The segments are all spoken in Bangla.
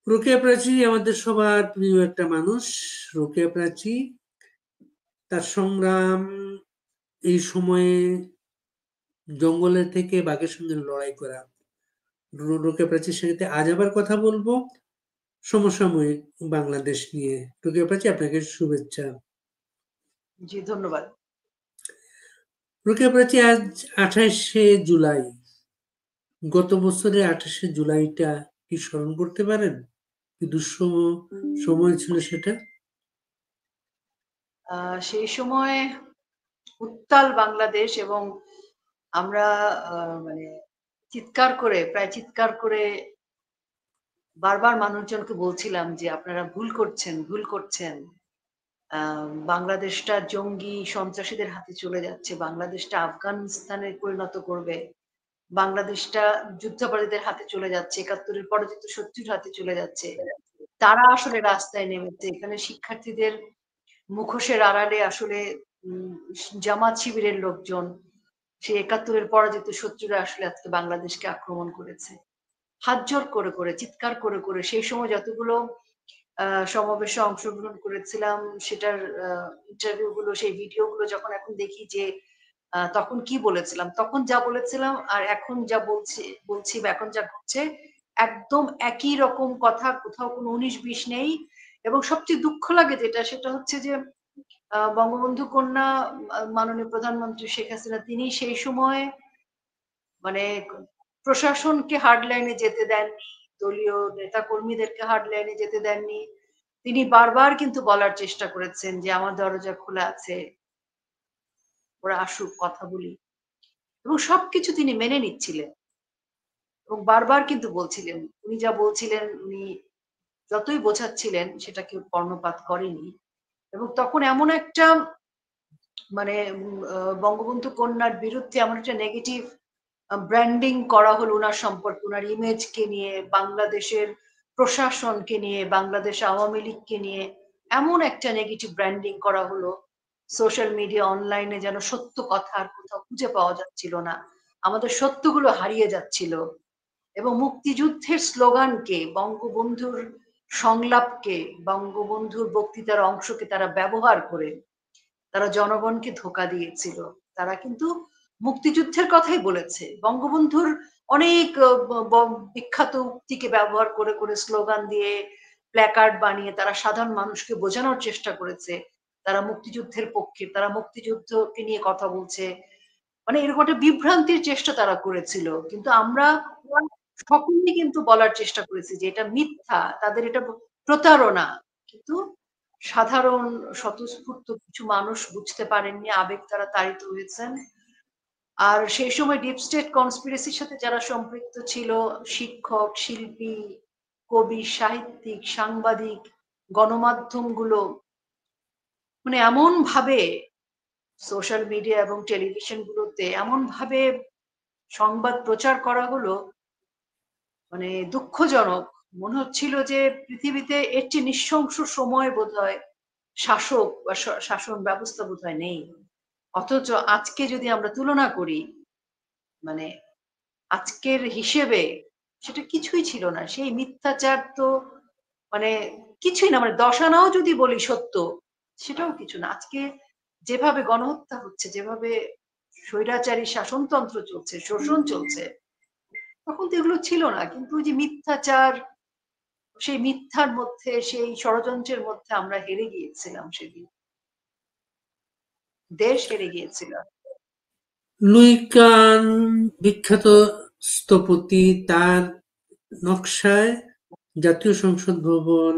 রোকেয়া প্রাচী আমাদের সবার প্রিয় একটা মানুষ। রোকেয়া প্রাচী তার সংগ্রাম এই সময়ে জঙ্গলের থেকে বাঘের সঙ্গে লড়াই করা। রোকেয়া প্রাচীর সাথে আজ আবার কথা বলবো সমসাময়িক বাংলাদেশ নিয়ে। রোকেয়া প্রাচী, আপনাকে শুভেচ্ছা। জি, ধন্যবাদ। রোকেয়া প্রাচী, আজ 28শে জুলাই। গত বছরের 28শে জুলাইটা কি স্মরণ করতে পারেন? কি দুঃসহ সময় ছিল সেটা? সেই সময় উত্তাল বাংলাদেশ এবং আমরা মানে প্রায় চিৎকার করে বারবার মানুষজনকে বলছিলাম যে আপনারা ভুল করছেন, ভুল করছেন। বাংলাদেশটা জঙ্গি সন্ত্রাসীদের হাতে চলে যাচ্ছে। বাংলাদেশটা আফগানিস্তানে পরিণত করবে। বাংলাদেশটা যুদ্ধাপরাধীদের হাতে চলে যাচ্ছে। ৭১ এর পরাজিত শত্রুর হাতে চলে যাচ্ছে। তারা আসলে রাস্তায় নেমেছে। এখানে শিক্ষার্থীদের মুখোশের আড়ালে আসলে উম জামাত শিবিরের লোকজন, সেই ৭১ এর পরাজিত শত্রুরা আসলে আজকে বাংলাদেশকে আক্রমণ করেছে। হাতজোড় করে, চিৎকার করে সেই সময় যতগুলো সমাবেশে অংশগ্রহণ করেছিলাম সেটার ইন্টারভিউ গুলো, সেই ভিডিও গুলো যখন এখন দেখি যে তখন কি বলেছিলাম, তখন যা বলেছিলাম আর এখন যা বলছি বা এখন যা ঘটছে একদম একই রকম কথা, কোথাও কোনো ১৯-২০ নেই। এবং সবচেয়ে দুঃখ লাগে যেটা সেটা হচ্ছে যে বঙ্গবন্ধু কন্যা মাননীয় প্রধানমন্ত্রী শেখ হাসিনা তিনি সেই সময় মানে প্রশাসনকে হার্ড লাইনে যেতে দেননি, দলীয় নেতা কর্মীদেরকে হার্ড লাইনে যেতে দেননি। তিনি বারবার কিন্তু বলার চেষ্টা করেছেন যে আমার দরজা খোলা আছে, ওরা আসুক, কথা বলি। এবং সবকিছু তিনি মেনে নিচ্ছিলেন এবং বারবার কিন্তু বলছিলেন, উনি যা বলছিলেন উনি যতই বোঝাচ্ছিলেন সেটা কেউ কর্ণপাত করেনি। এবং তখন এমন একটা মানে বঙ্গবন্ধু কন্যার বিরুদ্ধে এমন একটা নেগেটিভ ব্র্যান্ডিং করা হলো উনার সম্পর্কে, উনার ইমেজকে নিয়ে, বাংলাদেশের প্রশাসনকে নিয়ে, বাংলাদেশ আওয়ামী লীগকে নিয়ে এমন একটা নেগেটিভ ব্র্যান্ডিং করা হলো, সোশ্যাল মিডিয়া অনলাইনে যেন সত্য কথা আর কোথাও খুঁজে পাওয়া যাচ্ছিল না। আমাদের সত্যগুলো হারিয়ে যাচ্ছিল। এবং মুক্তিযুদ্ধের স্লোগানকে, বঙ্গবন্ধুর সংলাপকে, বঙ্গবন্ধুর বক্তৃতার অংশকে তারা ব্যবহার করে তারা জনগণকে ধোঁকা দিয়েছিল। তারা কিন্তু মুক্তিযুদ্ধের কথাই বলেছে। বঙ্গবন্ধুর অনেক বিখ্যাত উক্তিকে ব্যবহার করে স্লোগান দিয়ে প্ল্যাকার্ড বানিয়ে তারা সাধারণ মানুষকে বোঝানোর চেষ্টা করেছে। তারা মুক্তিযুদ্ধের পক্ষে, তারা মুক্তিযুদ্ধকে নিয়ে কথা বলছে। মানে এরকম একটা বিভ্রান্তির চেষ্টা তারা করেছিল। কিন্তু আমরা সকলেই কিন্তু বলার চেষ্টা করেছি যে এটা মিথ্যা, তাদের এটা প্রতারণা। কিন্তু সাধারণ স্বতঃস্ফূর্ত কিছু মানুষ বুঝতে পারেননি, আবেগ তারা তাড়িত হয়েছেন। আর সেই সময় ডিপ স্টেট কনস্পিরেসির সাথে যারা সম্পৃক্ত ছিল, শিক্ষক, শিল্পী, কবি, সাহিত্যিক, সাংবাদিক, গণমাধ্যমগুলো মানে এমন ভাবে সোশ্যাল মিডিয়া এবং টেলিভিশন গুলোতে এমন ভাবে সংবাদ প্রচার করা হলো, মানে দুঃখজনক। মনে হচ্ছিল যে পৃথিবীতে এর চেয়ে নৃশংস সময় বোধহয় শাসক বা শাসন ব্যবস্থা বোধহয় নেই। অথচ আজকে যদি আমরা তুলনা করি, মানে আজকের হিসেবে সেটা কিছুই ছিল না। সেই মিথ্যাচার তো মানে কিছুই না। মানে ১০ আনাও যদি বলি সত্য, সেটাও কিছু না। আজকে যেভাবে গণহত্যা হচ্ছে, যেভাবে স্বৈরাচারী শাসনতন্ত্র চলছে, শোষণ চলছে, তখন তো এগুলো ছিল না। কিন্তু ওই যে মিথ্যাচার, সেই মিথ্যার মধ্যে, সেই ষড়যন্ত্রের মধ্যে আমরা হেরে গিয়েছিলাম সেদিন। দেশ হেরে গিয়েছিল। লুই কান, বিখ্যাত স্থপতি, তার নকশায় জাতীয় সংসদ ভবন,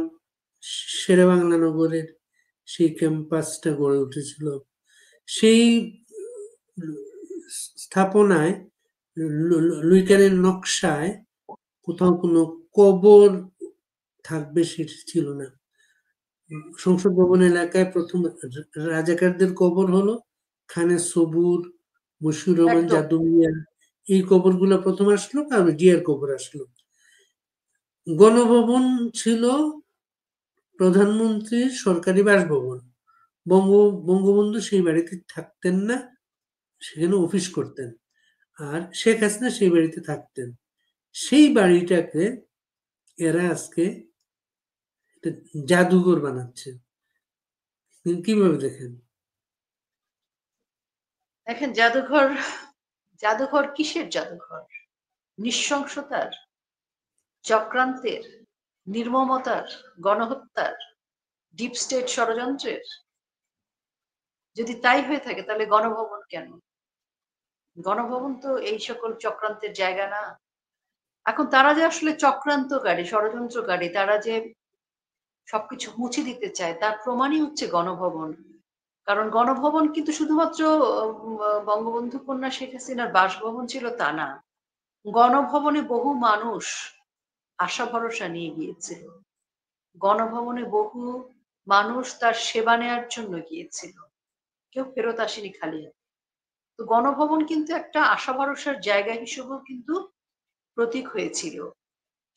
শেরেবাংলা নগরের সেই ক্যাম্পাসটা গড়ে উঠেছিল। সেই স্থাপনায় লুই কানের নকশায় কোথাও কোনো কবর থাকবে সেটা ছিল না। সংসদ ভবন এলাকায় প্রথম রাজাকারদের কবর হলো খানে সবুর, মশিউর রহমান, একদম। জাদু মিয়া, এই কবরগুলো প্রথম আসলো, আর জিয়ার কবর আসলো। গণভবন ছিল প্রধানমন্ত্রীর সরকারি বাসভবন। বঙ্গবন্ধু সেই বাড়িতে থাকতেন না, সেখানে অফিস করতেন। আর শেখ হাসিনা সেই বাড়িতে থাকতেন। সেই বাড়িটাকে এরা আজকে একটা জাদুঘর বানাচ্ছে। কিভাবে দেখেন? দেখেন জাদুঘর কিসের জাদুঘর? নৃশংসতার, চক্রান্তের, নির্মমতার, গণহত্যার, ডিপ স্টেট ষড়যন্ত্রের? যদি তাই হয়ে থাকে তাহলে গণভবন কেন? গণভবন তো এই সকল চক্রান্তের জায়গা না। এখন তারা যে আসলে চক্রান্তকারী, ষড়যন্ত্রকারী, তারা যে সবকিছু মুছে দিতে চায় তার প্রমাণই হচ্ছে গণভবন। কারণ গণভবন কিন্তু শুধুমাত্র বঙ্গবন্ধু কন্যা শেখ হাসিনার বাসভবন ছিল তা না। গণভবনে বহু মানুষ আশা ভরসা নিয়ে গিয়েছিল। গণভবনে বহু মানুষ তার সেবা নেয়ার জন্য গিয়েছিল। কেউ ফেরত আসেনি খালি হাতে। তো গণভবন কিন্তু একটা আশা ভরসার জায়গা হিসেবেও কিন্তু প্রতীক হয়েছিল।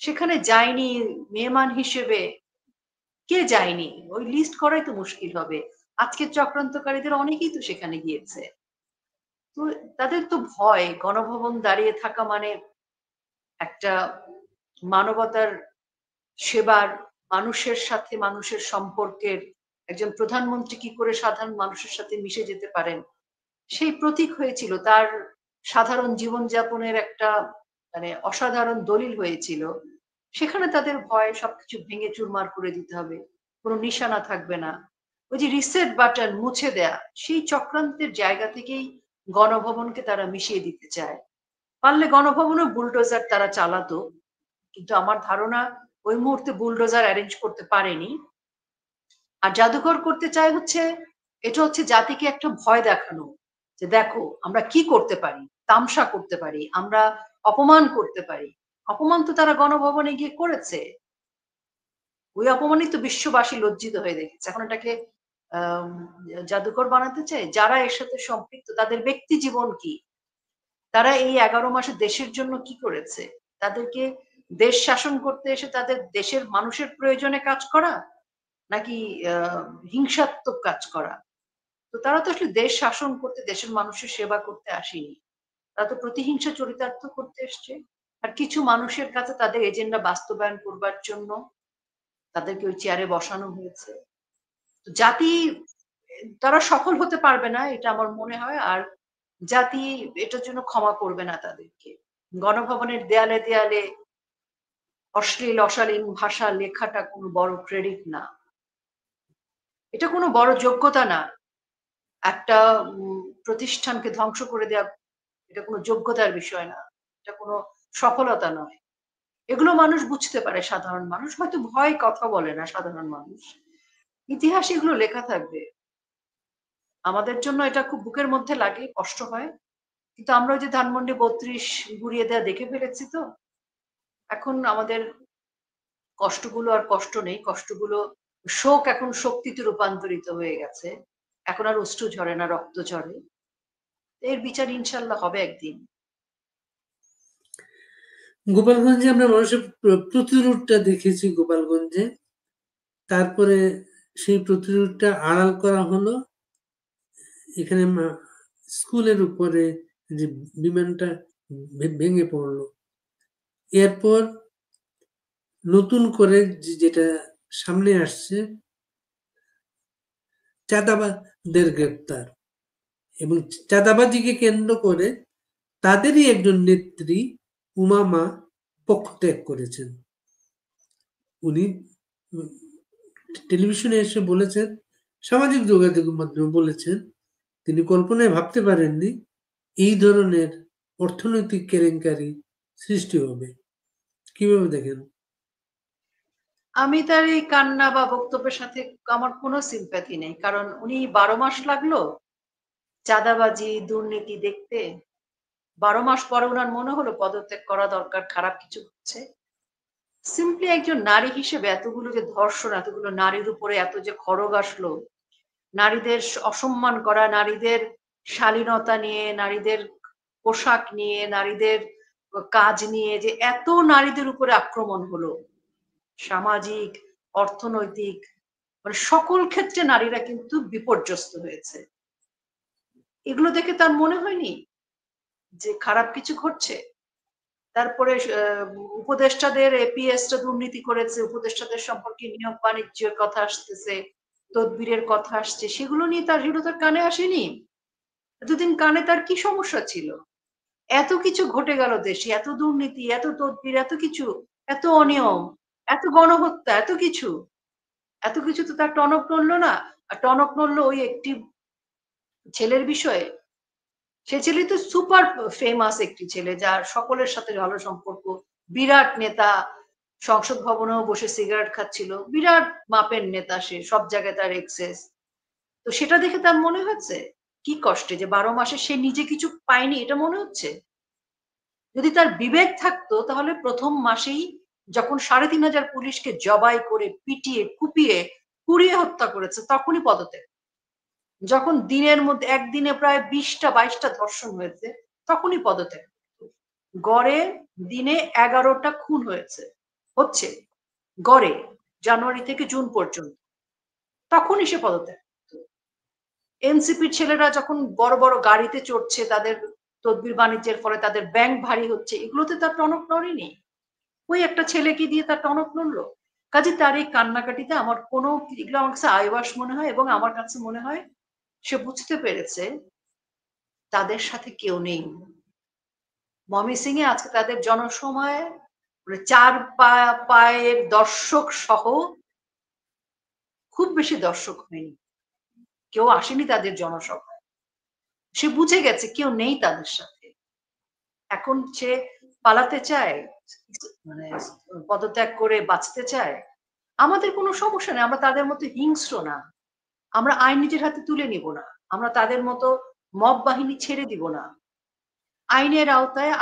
সেখানে যায়নি মেহমান হিসেবে কে যায়নি? ওই লিস্ট করাই তো মুশকিল হবে। আজকের চক্রান্তকারীদের অনেকেই তো সেখানে গিয়েছে। তো তাদের তো ভয় গণভবন দাঁড়িয়ে থাকা মানে একটা মানবতার সেবার, মানুষের সাথে মানুষের সম্পর্কের একজন প্রধানমন্ত্রী কি করে সাধারণ মানুষের সাথে মিশে যেতে পারেন, সেই প্রতীক হয়েছিল। তার সাধারণ জীবনযাপনের একটা মানে অসাধারণ দলিল হয়েছিল। সেখানে তাদের ভয় সবকিছু ভেঙে চুরমার করে দিতে হবে। কোনো নিশানা থাকবে না। ওই যে রিসেট বাটন মুছে দেয়া, সেই চক্রান্তের জায়গা থেকেই গণভবনকে তারা মিশিয়ে দিতে চায়। পারলে গণভবনও বুলডোজার তারা চালাতো। কিন্তু আমার ধারণা ওই মুহূর্তে বুলডোজার অ্যারেঞ্জ করতে পারেনি। আর জাদুঘর করতে চায় হচ্ছে, এটা হচ্ছে জাতিকে একটা ভয় দেখানো। যে দেখো আমরা কি করতে পারি, তামসা করতে পারি, আমরা অপমান করতে পারি। অপমান তো তারা গণভবনে গিয়ে করেছে। ওই অপমানই তো বিশ্ববাসী লজ্জিত হয়ে দেখেছে। এখন এটাকে আম জাদুঘর বানাতে চায়? যারা এর সাথে সম্পৃক্ত তাদের ব্যক্তি জীবন কি? তারা এই ১১ মাসে দেশের জন্য কি করেছে? তাদেরকে দেশ শাসন করতে এসে তাদের দেশের মানুষের প্রয়োজনে কাজ করা? নাকি আ হিংসাত্মক কাজ করা? তো তারা তো আসলে দেশ শাসন করতে, দেশের মানুষের সেবা করতে আসেনি। তারা তো প্রতিহিংসা চরিতার্থ করতে এসছে। আর কিছু মানুষের কাছে তাদের এজেন্ডা বাস্তবায়ন করবার জন্য তাদেরকে ওই চেয়ারে বসানো হয়েছে। তো জাতি তারা সফল হতে পারবে না এটা আমার মনে হয়। আর জাতি এটার জন্য ক্ষমা করবে না তাদেরকে। গণভবনের দেয়ালে, দেয়ালে অশ্লীল অশালীন ভাষা লেখাটা কোনো বড় ক্রেডিট না। এটা কোনো বড় যোগ্যতা না। একটা প্রতিষ্ঠানকে ধ্বংস করে দেয়া এটা কোনো যোগ্যতার বিষয় না। এটা কোনো সফলতা নয়। এগুলো মানুষ বুঝতে পারে সাধারণ মানুষ। হয়তো ভয়ে কথা বলে না সাধারণ মানুষ। ইতিহাসে এগুলো লেখা থাকবে। আমাদের জন্য এটা খুব বুকের মধ্যে লাগে, কষ্ট হয়। কিন্তু আমরা ওই যে ধানমন্ডি ৩২ গুঁড়িয়ে দেয়া দেখে ফেলেছি তো। এখন আমাদের কষ্টগুলো আর কষ্ট নেই। কষ্টগুলো শোক এখন শক্তিতে রূপান্তরিত হয়ে গেছে। এখন আর অশ্রু ঝরে না, রক্ত ঝরে। এর বিচার ইনশাআল্লাহ হবে একদিন। গোপালগঞ্জে আমরা মানুষের প্রতিরোধটা দেখেছি গোপালগঞ্জে। তারপরে সেই প্রতিরোধটা আড়াল করা হলো। এখানে স্কুলের উপরে যে বিমানটা ভেঙে পড়লো। এরপর নতুন করে যেটা সামনে আসছে চাঁদাবাজদের গ্রেপ্তার এবং চাঁদাবাজিকে কেন্দ্র করে তাদেরই একজন নেত্রী উমামা পদত্যাগ করেছেন। উনি টেলিভিশনে এসে বলেছেন, সামাজিক যোগাযোগের মাধ্যমে বলেছেন, তিনি কল্পনায় ভাবতে পারেননি এই ধরনের অর্থনৈতিক কেলেঙ্কারি সৃষ্টি হবে। কিভাবে দেখেন? আমি তার এই কান্না বা বক্তব্যের সাথে আমার কোনো sympathy নেই। কারণ উনি ১২ মাস লাগলো চাঁদাবাজি, দুর্নীতি দেখতে। ১২ মাস পরে উনার মনে হলো পদত্যাগ করা দরকার, খারাপ কিছু হচ্ছে। সিম্পলি একজন নারী হিসেবে এতগুলো যে ধর্ষণ, এতগুলো নারীর উপরে এত যে খড়গ আসলো, নারীদের অসম্মান করা, নারীদের শালীনতা নিয়ে, নারীদের পোশাক নিয়ে, নারীদের কাজ নিয়ে যে এত নারীদের উপরে আক্রমণ হলো, সামাজিক, অর্থনৈতিক মানে সকল ক্ষেত্রে নারীরা কিন্তু বিপর্যস্ত হয়েছে। এগুলো দেখে তার মনে হয়নি যে খারাপ কিছু ঘটছে? তারপরে উপদেষ্টাদের এপিএসটা দুর্নীতি করেছে, উপদেষ্টাদের সম্পর্কে নিয়োগ বাণিজ্যের কথা আসতেছে, তদবিরের কথা আসছে, সেগুলো তার কানে আসেনি। এতদিন কানে তার কি সমস্যা ছিল? এত কিছু ঘটে গেল দেশে, এত দুর্নীতি, এত তদবির, এত কিছু, এত অনিয়ম, এত গণহত্যা, এত কিছু। এত কিছু তো তার টনক নড়লো না। আর টনক নড়লো ওই একটি ছেলের বিষয়ে। সে ছেলে তো সুপার ফেমাস একটি ছেলে, যার সকলের সাথে ভালো সম্পর্ক। বিরাট নেতা, সংসদ ভবনেও বসে সিগারেট খাচ্ছিল। বিরাট মাপের নেতা সে, সব জায়গায় তার এক্সেস। তো সেটা দেখে তার মনে হচ্ছে কি কষ্টে যে ১২ মাসে সে নিজে কিছু পায়নি, এটা মনে হচ্ছে? যদি তার বিবেক থাকতো তাহলে ১ম মাসেই যখন ৩,৫০০ পুলিশকে জবাই করে, পিটিয়ে, কুপিয়ে, পুড়িয়ে হত্যা করেছে তখনই পদত্যাগ। যখন দিনের মধ্যে একদিনে প্রায় ২০ টা ২২ টা ধর্ষণ হয়েছে তখনই পদত্যাগ। গড়ে দিনে ১১ টা খুন হচ্ছে গড়ে জানুয়ারি থেকে জুন পর্যন্ত। তখনই সে পদত্যাগ। এনসিপির ছেলেরা যখন বড়, বড় গাড়িতে চড়ছে, তাদের তদবির বাণিজ্যের ফলে তাদের ব্যাংক ভারী হচ্ছে, এগুলোতে তার টনক নড়েনি। ওই একটা ছেলেকে দিয়ে তার টনক নড়লো। কাজে তার এই কান্নাকাটিতে আমার কোনো, এগুলো আমার কাছে আইওয়াস মনে হয় এবং আমার কাছে মনে হয় সে বুঝতে পেরেছে তাদের সাথে কেউ নেই। ময়মনসিংহে আজকে তাদের জনসময় মানে ৪ পায়ের দর্শক সহ খুব বেশি দর্শক হয়নি। কেউ আসেনি তাদের জনসভায়। সে বুঝে গেছে কেউ নেই তাদের সাথে। এখন সে পালাতে চায়, মানে পদত্যাগ করে বাঁচতে চায়। আমাদের কোনো সমস্যা নেই। আমরা তাদের মতো হিংস্র না। আমরা আইন নিজের হাতে তুলে নিব না। আমরা তাদের মতো মব বাহিনী ছেড়ে দিব না। আইনের আওতায়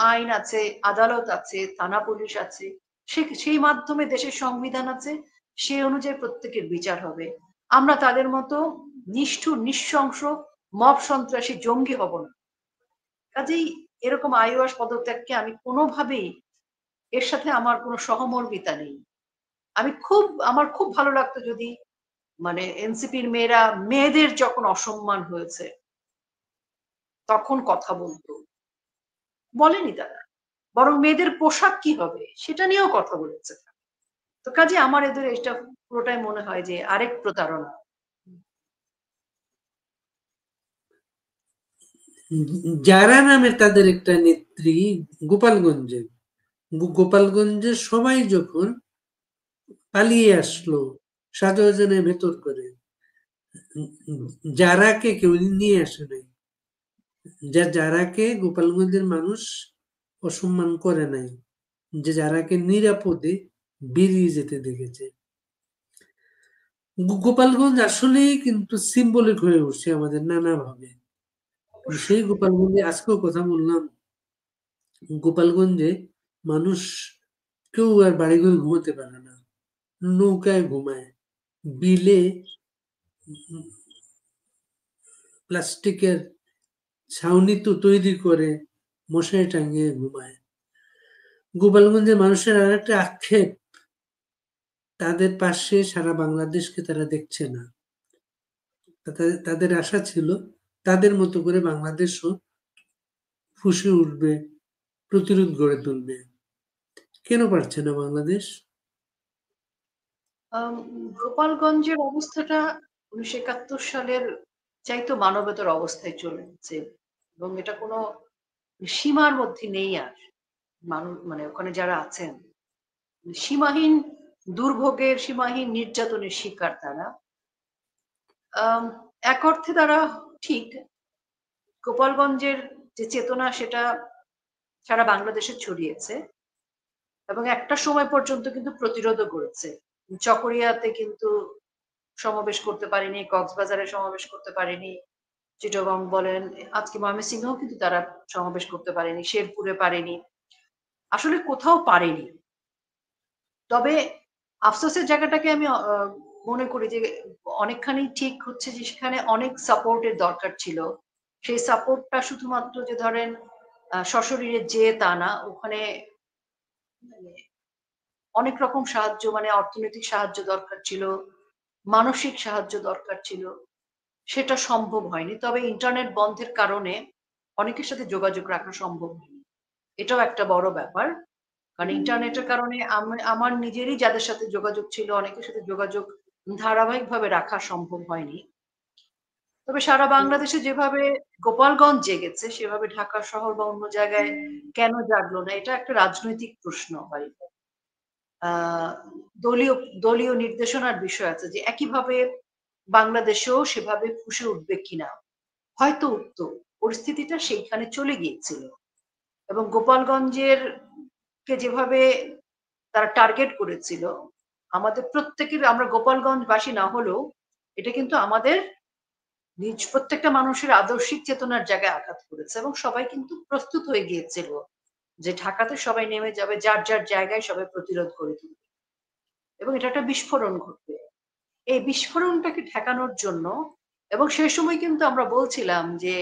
আইন আছে, আদালত আছে, থানা পুলিশ আছে। সেই মাধ্যমে দেশের সংবিধান আছে। সেই অনুযায়ী প্রত্যেকের বিচার হবে। আমরা তাদের মতো নিষ্ঠুর, নৃশংস, মব সন্ত্রাসী জঙ্গি হব না। কাজেই এরকম আইওয়াস পদত্যাগকে আমি কোনোভাবেই, এর সাথে আমার কোনো সহমর্মিতা নেই। আমার খুব ভালো লাগতো যদি মানে এনসিপির মেয়েরা, মেয়েদের যখন অসম্মান হয়েছে তখন কথা বলতো। বলেনি তারা। বরং মেয়েদের পোশাক কি হবে সেটা নিয়েও কথা বলেছে। তো কাজে আমার এদের এটা পুরোটাই মনে হয় যে আরেক প্রতারণা। যারা নামে তাদের একটা নেত্রী গোপালগঞ্জে, গোপালগঞ্জের সবাই যখন পালিয়ে আসলো শাহজাহানের ভেতর করে, যারাকে কেউ নিয়ে আসে নাই, যারাকে গোপালগঞ্জের মানুষ অসম্মান করে নাই, যে যারাকে নিরাপদে বেরিয়ে যেতে দেখেছে। গোপালগঞ্জ আসলেই কিন্তু সিম্বলিক হয়ে উঠছে আমাদের নানাভাবে। সেই গোপালগঞ্জে আজকেও কথা বললাম, গোপালগঞ্জে মানুষ কেউ আর বাড়িঘরে ঘুমাতে পারে না, নৌকায় ঘুমায়, বিলে প্লাস্টিকের ছাউনি তো তৈরি করে মশারি টাঙিয়ে ঘুমায়। গোপালগঞ্জের মানুষের আর একটা আক্ষেপ, তাদের পাশে সারা বাংলাদেশকে তারা দেখছে না। তাদের আশা ছিল তাদের মতো করে বাংলাদেশও ফুঁসে উঠবে, প্রতিরোধ গড়ে তুলবে। কেন পারছে না বাংলাদেশ? গোপালগঞ্জের অবস্থাটা ১৯৭১ সালের চাইতো মানবেতর অবস্থায় চলে যাচ্ছে এবং এটা কোনো সীমার মধ্যে নেই আর। মানে ওখানে যারা আছেন সীমাহীন দুর্ভোগের, সীমাহীন নির্যাতনের শিকার তারা। আম এক অর্থে তারা ঠিক গোপালগঞ্জের যে চেতনা সেটা সারা বাংলাদেশে ছড়িয়েছে এবং একটা সময় পর্যন্ত কিন্তু প্রতিরোধও করেছে। চকরিয়াতে কিন্তু সমাবেশ করতে পারেনি, কক্সবাজারে সমাবেশ করতে পারেনি, চিটাগং বলেন, আজকে ময়মনসিংহেও কিন্তু তারা সমাবেশ করতে পারেনি, শেরপুরে পারেনি। আসলে কোথাও পারেনি। তবে আফসোসের জায়গাটাকে আমি মনে করি যে অনেকখানি ঠিক হচ্ছে যে সেখানে অনেক সাপোর্ট এর দরকার ছিল। সেই সাপোর্টটা শুধুমাত্র যে ধরেন সশরীরে যেয়ে তা না। ওখানে মানে অনেক রকম সাহায্য, মানে অর্থনৈতিক সাহায্য দরকার ছিল, মানসিক সাহায্য দরকার ছিল। সেটা সম্ভব হয়নি। তবে ইন্টারনেট বন্ধের কারণে অনেকের সাথে যোগাযোগ রাখা সম্ভব হয়নি। এটাও একটা বড় ব্যাপার। কারণ ইন্টারনেটের কারণে আমার নিজেরই যাদের সাথে যোগাযোগ ছিল, অনেকের সাথে যোগাযোগ ধারাবাহিকভাবে রাখা সম্ভব হয়নি। তবে সারা বাংলাদেশে যেভাবে গোপালগঞ্জ জেগেছে, সেভাবে ঢাকা শহর বা অন্য জায়গায় কেন জাগলো না? এটা একটা রাজনৈতিক প্রশ্ন ভাই। আ দলীয় দলীয় নির্দেশনার বিষয় আছে যে একইভাবে বাংলাদেশেও সেভাবে ফুঁসে উঠবে কিনা? হয়তো উঠত। পরিস্থিতিটা সেইখানে চলে গিয়েছিল। এবং গোপালগঞ্জের কে যেভাবে তারা টার্গেট করেছিল, আমাদের প্রত্যেকের আমরা গোপালগঞ্জবাসী না হলেও এটা কিন্তু আমাদের প্রত্যেকটা মানুষের আদর্শিক চেতনার জায়গায় আঘাত করেছে এবং সবাই কিন্তু প্রস্তুত হয়ে গিয়েছিল যে ঢাকাতে সবাই নেমে যাবে, যার, যার জায়গায় সবাই প্রতিরোধ গড়ে তুলবে এবং এটা একটা বিস্ফোরণ ঘটবে। এই বিস্ফোরণটাকে ঠেকানোর জন্য এবং সেই সময় কিন্তু আমরা বলছিলাম যে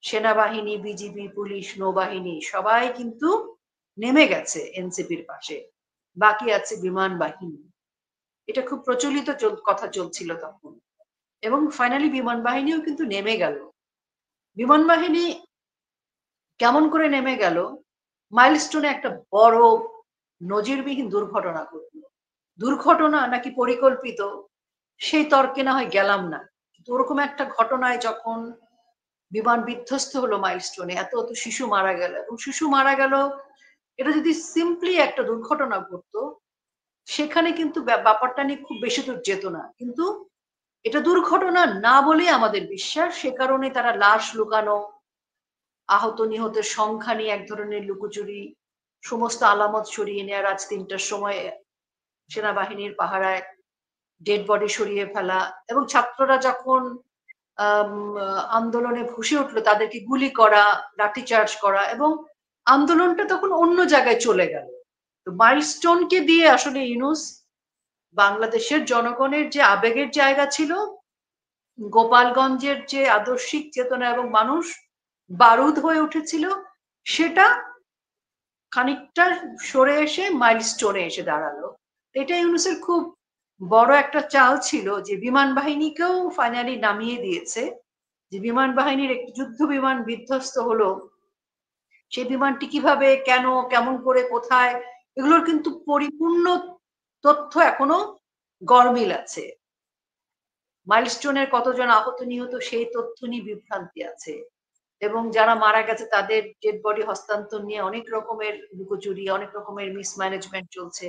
সেনাবাহিনী, বিজিবি, পুলিশ, নৌবাহিনী সবাই কিন্তু নেমে গেছে এনসিপির পাশে। বাকি আছে বিমান বাহিনী। এটা খুব প্রচলিত কথা চলছিল তখন। এবং ফাইনালি বিমান বাহিনীও কিন্তু নেমে গেল। বিমান বাহিনী কেমন করে নেমে গেল? মাইলস্টোনে একটা বড় নজিরবিহীন দুর্ঘটনা ঘটল। দুর্ঘটনা নাকি পরিকল্পিত সেই তর্কে না হয় গেলাম না। কিন্তু ওরকম একটা ঘটনায় যখন বিমান বিধ্বস্ত হলো মাইলস্টোনে, এত শিশু মারা গেল এবং শিশু মারা গেল, এটা যদি সিম্পলি একটা দুর্ঘটনা ঘটতো, সেখানে কিন্তু ব্যাপারটা নিয়ে খুব বেশি দূর যেত না। কিন্তু এটা দুর্ঘটনা না বলেই আমাদের বিশ্বাস। সে কারণে তারা লাশ লুকানো, আহত নিহতের সংখ্যা নিয়ে এক ধরনের লুকোচুরি, সমস্ত আলামত সরিয়ে নেয়া রাত ৩টার সময় সেনাবাহিনীর পাহারায় ডেড বডি সরিয়ে ফেলা এবং ছাত্ররা যখন আম আন্দোলনে ফুঁসে উঠলো তাদেরকে গুলি করা, লাঠিচার্জ করা এবং আন্দোলনটা তখন অন্য জায়গায় চলে গেল। তো মাইলস্টোনকে দিয়ে আসলে ইউনূস বাংলাদেশের জনগণের যে আবেগের জায়গা ছিল, গোপালগঞ্জের যে আদর্শিক চেতনা এবং মানুষ বারুদ হয়ে উঠেছিল, সেটা খানিকটা সরে এসে মাইলস্টোনে এসে দাঁড়ালো। এটা ইউনূসের খুব বড় একটা চাল ছিল যে বিমান বাহিনীকেও ফাইনালি নামিয়ে দিয়েছে। যে বিমান বাহিনীর একটি যুদ্ধ বিমান বিধ্বস্ত হলো, সেই বিমানটি কিভাবে, কেন, কেমন করে, কোথায় এগুলোর কিন্তু পরিপূর্ণ তথ্য এখনো গরমিল আছে। মাইলস্টোনের কতজন আহত নিহত সেই তথ্য নিয়ে বিভ্রান্তি আছে। এবং যারা মারা গেছে তাদের ডেড বডি হস্তান্তর নিয়ে অনেক রকমের লুকোচুরি, অনেক রকমের মিসম্যানেজমেন্ট চলছে।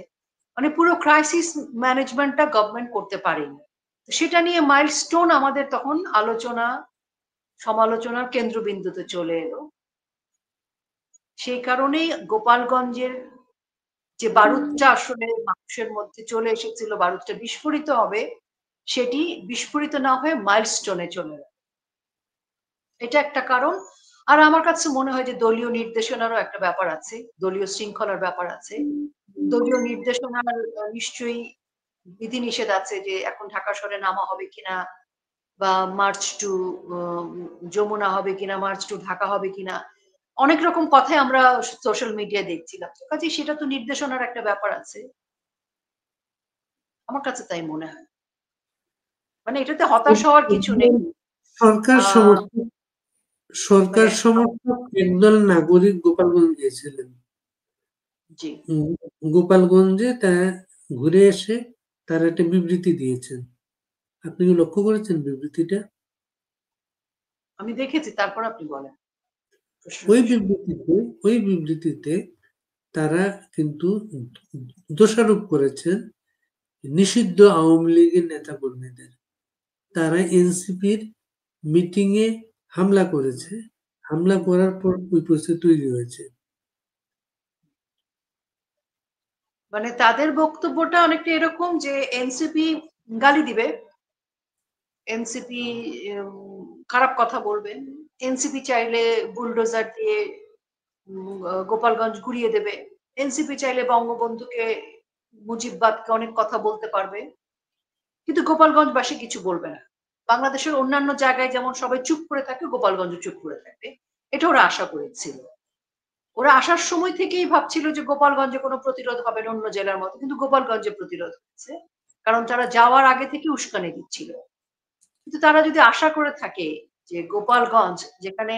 মানে পুরো ক্রাইসিস ম্যানেজমেন্টটা গভর্নমেন্ট করতে পারেনি। তো সেটা নিয়ে মাইলস্টোন আমাদের তখন আলোচনা, সমালোচনার কেন্দ্রবিন্দুতে চলে এলো। সেই কারণেই গোপালগঞ্জের যে বারুদটা আসলে মানুষের মধ্যে চলে এসেছিল, বারুদটা বিস্ফোরিত হবে, সেটি বিস্ফোরিত না হয়ে মাইলস্টোনে চলে গেল। এটা একটা কারণ। আর আমার কাছে মনে হয় যে দলীয় নির্দেশনারও একটা ব্যাপার আছে। দলীয় শৃঙ্খলার ব্যাপার আছে। দলীয় নির্দেশনার নিশ্চয়ই বিধিনিষেধ আছে যে এখন ঢাকা শহরে নামা হবে কিনা বা মার্চ টু যমুনা হবে কিনা, মার্চ টু ঢাকা হবে কিনা। অনেক রকম কথাই আমরা সোশ্যাল মিডিয়ায় দেখছিলাম। তো কাজেই সেটা তো নির্দেশনার একটা ব্যাপার আছে। আমার কাছে তাই মনে হয়। মানে এটাতে হতাশ হওয়ার কিছু নেই। সরকার আ সমর্থক সরকার মানে সমর্থক একদল নাগরিক গোপালগঞ্জ গিয়েছিলেন। জি, উম গোপালগঞ্জে ঘুরে এসে তারা একটা বিবৃতি দিয়েছেন। আপনি কি লক্ষ্য করেছেন বিবৃতিটা? আমি দেখেছি। তারপর আপনি বলেন ওই প্রশ্নটা শুনি। বিবৃতিতে ওই বিবৃতিতে তারা কিন্তু দোষারোপ করেছেন নিষিদ্ধ আওয়ামী লীগের নেতাকর্মীদের। তারা এনসিপির মিটিংয়ে হামলা করেছে। হামলা করার পর ওই পরিস্থিতি তৈরি হয়েছে। মানে তাদের বক্তব্যটা অনেকটা এরকম যে এনসিপি গালি দিবে। এনসিপি খারাপ কথা বলবেন। এনসিপি চাইলে বুলডোজার দিয়ে গোপালগঞ্জ গুড়িয়ে দেবে। এনসিপি চাইলে বঙ্গবন্ধুকে, মুজিববাদকে অনেক কথা বলতে পারবে। কিন্তু গোপালগঞ্জবাসী কিছু বলবে না। বাংলাদেশের অন্যান্য জায়গায় যেমন সবাই চুপ করে থাকে, গোপালগঞ্জও চুপ করে থাকবে। এটা ওরা আশা করেছিল। ওরা আসার সময় থেকেই ভাবছিল যে গোপালগঞ্জে কোনো প্রতিরোধ হবে না অন্য জেলার মতো। কিন্তু গোপালগঞ্জে প্রতিরোধ হয়েছে। কারণ তারা যাওয়ার আগে থেকে উস্কানি দিচ্ছিল। কিন্তু তারা যদি আশা করে থাকে যে গোপালগঞ্জ যেখানে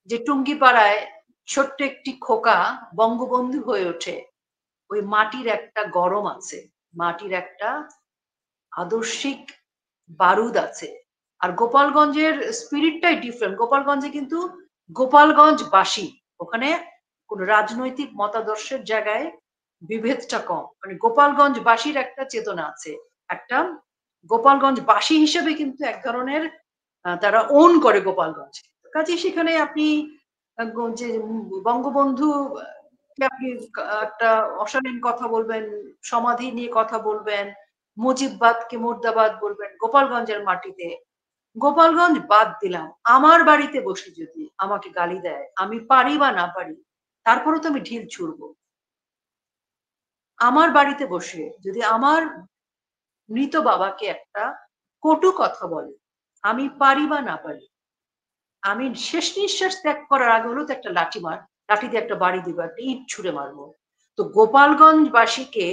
যে টুঙ্গিপাড়ায় ছোট্ট একটি খোকা বঙ্গবন্ধু হয়ে ওঠে, ওই মাটির একটা গরম আছে, মাটির একটা আদর্শিক বারুদ আছে। আর গোপালগঞ্জের স্পিরিটটাই ডিফারেন্ট। গোপালগঞ্জে কিন্তু গোপালগঞ্জবাসী, ওখানে কোন রাজনৈতিক মতাদর্শের জায়গায় বিভেদটা কম। মানে গোপালগঞ্জবাসীর একটা চেতনা আছে। একটা গোপালগঞ্জবাসী হিসেবে কিন্তু এক ধরনের তারা ওন করে গোপালগঞ্জ। কাজেই সেখানে আপনি যে বঙ্গবন্ধু কে আপনি একটা অশালীন কথা বলবেন, সমাধি নিয়ে কথা বলবেন, মুজিববাদকে মুর্দাবাদ বলবেন গোপালগঞ্জের মাটিতে। গোপালগঞ্জ বাদ দিলাম। আমার বাড়িতে বসে যদি আমাকে গালি দেয়, আমি পারি বা না পারি, তারপরেও তো আমি ঢিল ছুড়বো। আমার বাড়িতে বসে যদি আমার মৃত বাবাকে একটা কটু কথা বলে, আমি পারি বা না পারি, আমি শেষ নিঃশ্বাস ত্যাগ করার আগে হলেও তো একটা লাঠি দিয়ে একটা বাড়ি দিব, একটা ইট ছুঁড়ে মারবো। তো গোপালগঞ্জবাসীকে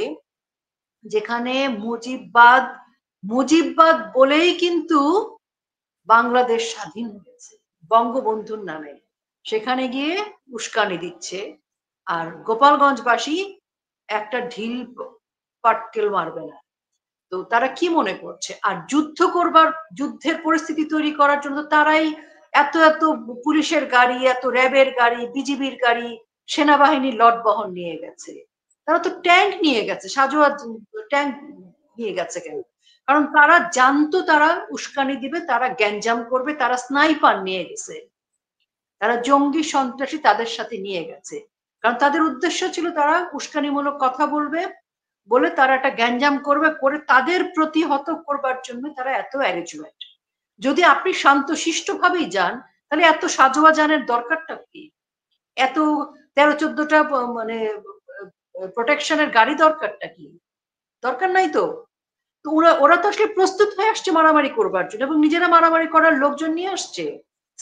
যেখানে মুজিববাদ বলেই কিন্তু বাংলাদেশ স্বাধীন হয়েছে বঙ্গবন্ধুর নামে, সেখানে গিয়ে উস্কানি দিচ্ছে। আর গোপালগঞ্জবাসী একটা ঢিল পাটকেল মারবে না। তো তারা কি মনে করছে? আর যুদ্ধের পরিস্থিতি তৈরি করার জন্য তারাই এত পুলিশের গাড়ি, এত র্যাবের গাড়ি, বিজিবির গাড়ি, সেনাবাহিনীর লট বহন নিয়ে গেছে। তারা তো ট্যাঙ্ক নিয়ে গেছে, সাজোয়া ট্যাঙ্ক নিয়ে গেছে কেন? কারণ তারা জানতো তারা উস্কানি দিবে, তারা গ্যাঞ্জাম করবে, তারা স্নাইপার নিয়ে গেছে, তারা জঙ্গি সন্ত্রাসী তাদের সাথে নিয়ে গেছে। কারণ তাদের উদ্দেশ্য ছিল তারা উস্কানিমূলক কথা বলবে, বলে তারা একটা গ্যাঞ্জাম করবে, করে তাদের প্রতিহত করবার জন্য তারা এত অ্যারেঞ্জমেন্ট। যদি আপনি শান্তশিষ্ট ভাবেই যান, তাহলে এত সাজোয়া যানের দরকারটা কি? এত 13-14টা মানে প্রোটেকশনের গাড়ি দরকারটা কি? দরকার নাই তো। তো ওরা তো আসলে প্রস্তুত হয়ে আসছে মারামারি করবার জন্য, এবং নিজেরা মারামারি করার লোকজন নিয়ে আসছে।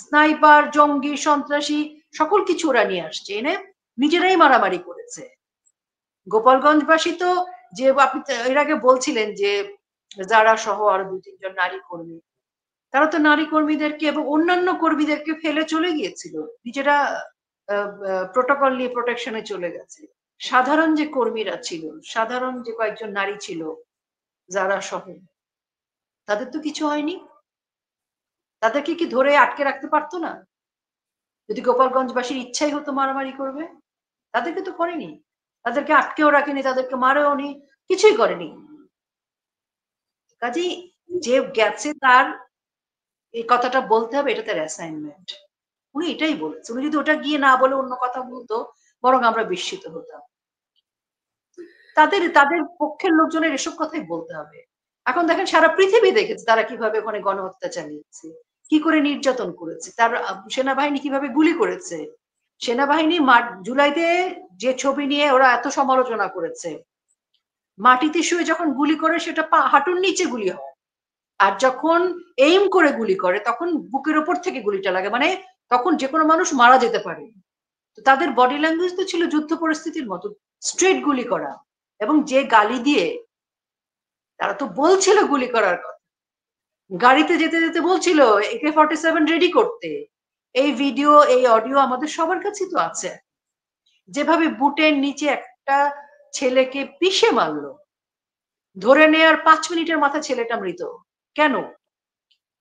স্নাইপার, জঙ্গি, সন্ত্রাসী সকল কিছু ওরা নিয়ে আসছে, এনে নিজেরাই মারামারি করেছে। গোপালগঞ্জবাসী তো, যে আপনি এর আগে বলছিলেন যে যারা সহ আরো ২-৩ জন নারী কর্মী, তারা তো নারী কর্মীদেরকে এবং অন্যান্য কর্মীদেরকে ফেলে চলে গিয়েছিল। নিজেরা প্রোটোকল নিয়ে প্রোটেকশনে চলে গেছে। সাধারণ যে কর্মীরা ছিল, সাধারণ যে কয়েকজন নারী ছিল যারা সহ, তাদের তো কিছু হয়নি। তাদেরকে কি ধরে আটকে রাখতে পারতো না? যদি গোপালগঞ্জবাসীর ইচ্ছাই হতো মারামারি করবে? তাদেরকে তো করেনি। তাদেরকে আটকেও রাখেনি, তাদেরকে মারেও নি, কিছুই করেনি। কাজেই যে গেছে তার এই কথাটা বলতে হবে, এটা তার অ্যাসাইনমেন্ট। উনি এটাই বলেছে। উনি যদি ওটা গিয়ে না বলে অন্য কথা বলতো, বরং আমরা বিস্মিত হতাম। তাদের পক্ষের লোকজনের এসব কথাই বলতে হবে। এখন দেখেন সারা পৃথিবী দেখেছে তারা কিভাবে ওখানে গণহত্যা চালিয়েছে, কি করে নির্যাতন করেছে, তার সেনাবাহিনী কিভাবে গুলি করেছে। সেনাবাহিনী জুলাইতে যে ছবি নিয়ে ওরা এত সমালোচনা করেছে, মাটিতে শুয়ে যখন গুলি করে সেটা হাঁটুর নিচে গুলি হয়, আর যখন এইম করে গুলি করে তখন বুকের ওপর থেকে গুলিটা লাগে, মানে তখন যে কোনো মানুষ মারা যেতে পারে। তো তাদের বডি ল্যাঙ্গুয়েজ তো ছিল যুদ্ধ পরিস্থিতির মতো, স্ট্রেট গুলি করা। এবং যে গালি দিয়ে, তারা তো বলছিল গুলি করার কথা, গাড়িতে যেতে যেতে বলছিল AK-47 রেডি করতে। এই ভিডিও, এই অডিও আমাদের সবার কাছেই তো আছে। যেভাবে বুটের নিচে একটা ছেলেকে পিষে মারলো, ধরে নেয়ার 5 মিনিটের মাথায় ছেলেটা মৃত। কেন?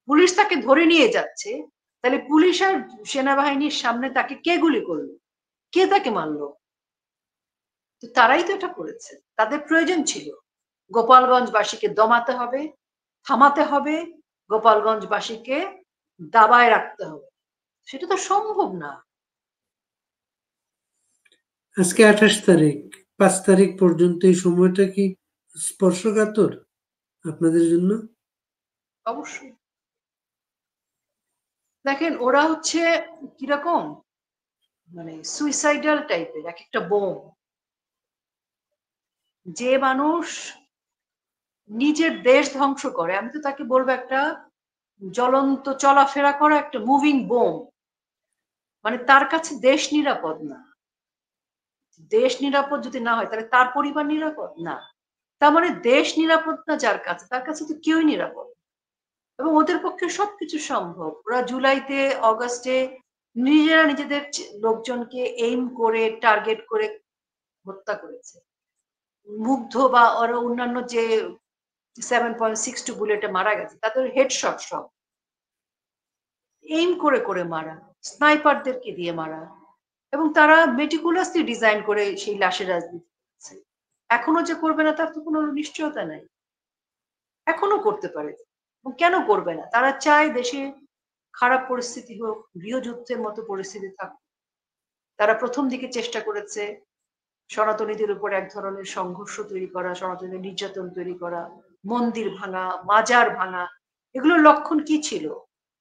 পুলিশ তাকে ধরে নিয়ে যাচ্ছে, তাহলে পুলিশ আর সেনাবাহিনীর সামনে তাকে কে গুলি করলো? কে তাকে মারলো? তো তারাই তো এটা করেছে। তাদের প্রয়োজন ছিল গোপালগঞ্জবাসীকে দমাতে হবে, থামাতে হবে, গোপালগঞ্জবাসীকে দাবায় রাখতে হবে। সেটা তো সম্ভব না। আজকে 28 তারিখ, 5 তারিখ পর্যন্ত এই সময়টা কি স্পর্শকাতর আপনাদের জন্য? অবশ্যই। দেখেন ওরা হচ্ছে কিরকম, মানে সুইসাইডাল টাইপের এক একটা বোম। যে মানুষ নিজের দেশ ধ্বংস করে, আমি তো তাকে বলবো একটা জ্বলন্ত চলাফেরা করা একটা মুভিং বোম। মানে তার কাছে দেশ নিরাপদ না। দেশ নিরাপদ যদি না হয়, তাহলে তার পরিবার নিরাপদ না। তার মানে দেশ নিরাপদ না যার কাছে, তার কাছে তো কেউই নিরাপদ। এবং ওদের পক্ষে সবকিছু সম্ভব। ওরা জুলাইতে, অগাস্টে নিজেরা নিজেদের লোকজনকে এইম করে টার্গেট করে হত্যা করেছে। মুগ্ধ বা আরো অন্যান্য যে 7.62 বুলেটে মারা গেছে তাদের হেডশট সব এইম করে মারা, স্নাইপারদেরকে দিয়ে মারা এবং তারা মেটিকুলাসলি ডিজাইন করে সেই লাশের রাজনীতি করছে। এখনো যে করবে না তার তো কোনো নিশ্চয়তা নাই। এখনো করতে পারে। এবং কেন করবে না? তারা চায় দেশে খারাপ পরিস্থিতি হোক, গৃহযুদ্ধের মতো পরিস্থিতি থাকুক। তারা ১ম দিকে চেষ্টা করেছে সনাতনীদের উপর এক ধরনের সংঘর্ষ তৈরি করা, সনাতনীদের নির্যাতন তৈরি করা, মন্দির ভাঙা, মাজার ভাঙা। এগুলোর লক্ষণ কি ছিল?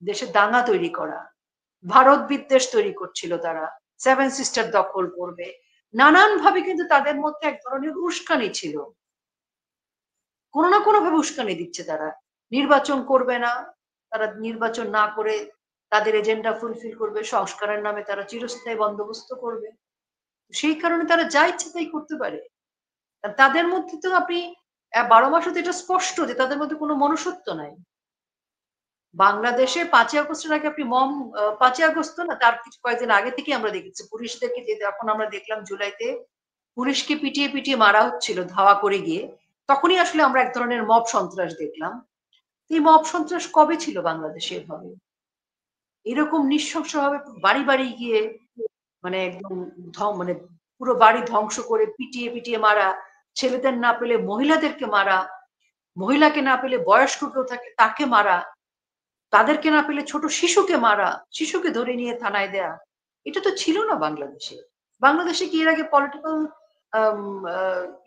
দেশে দাঙ্গা তৈরি করা, ভারত বিদ্বেষ তৈরি করছিল তারা, সেভেন সিস্টার দখল করবে। নানানভাবে কিন্তু তাদের মধ্যে এক ধরনের উস্কানি ছিল। কোনো না কোনোভাবে উস্কানি দিচ্ছে তারা। নির্বাচন করবে না। তারা নির্বাচন না করে তাদের এজেন্ডা ফুলফিল করবে। সংস্কারের নামে তারা চিরস্থায়ী বন্দোবস্ত করবে। সেই কারণে তারা যা ইচ্ছে তাই করতে পারে। আর তাদের মধ্যে তো আপনি ১২ মাসে তো এটা স্পষ্ট যে তাদের মধ্যে কোনো মনুষ্যত্ব নাই। বাংলাদেশে ৫ই আগস্টের আগে আপনি ৫ই আগস্ট না তার কিছু কয়েকদিন আগে থেকেই আমরা দেখেছি পুলিশদেরকে যে যখন আমরা দেখলাম জুলাইতে পুলিশকে পিটিয়ে মারা হচ্ছিল ধাওয়া করে গিয়ে, তখনই আসলে আমরা এক ধরনের মব সন্ত্রাস দেখলাম। এই মব সন্ত্রাস কবে ছিল বাংলাদেশে এভাবে? এরকম নৃশংসভাবে বাড়ি গিয়ে মানে একদম মানে পুরো বাড়ি ধ্বংস করে পিটিয়ে মারা, ছেলেদের না পেলে মহিলাদেরকে মারা, মহিলাকে না পেলে বয়স্ক কেউ থাকে তাকে মারা, তাদেরকে না পেলে ছোট শিশুকে মারা, শিশুকে ধরে নিয়ে থানায় দেয়া। এটা তো ছিল না বাংলাদেশে। বাংলাদেশে কি এর আগে পলিটিক্যাল আম আ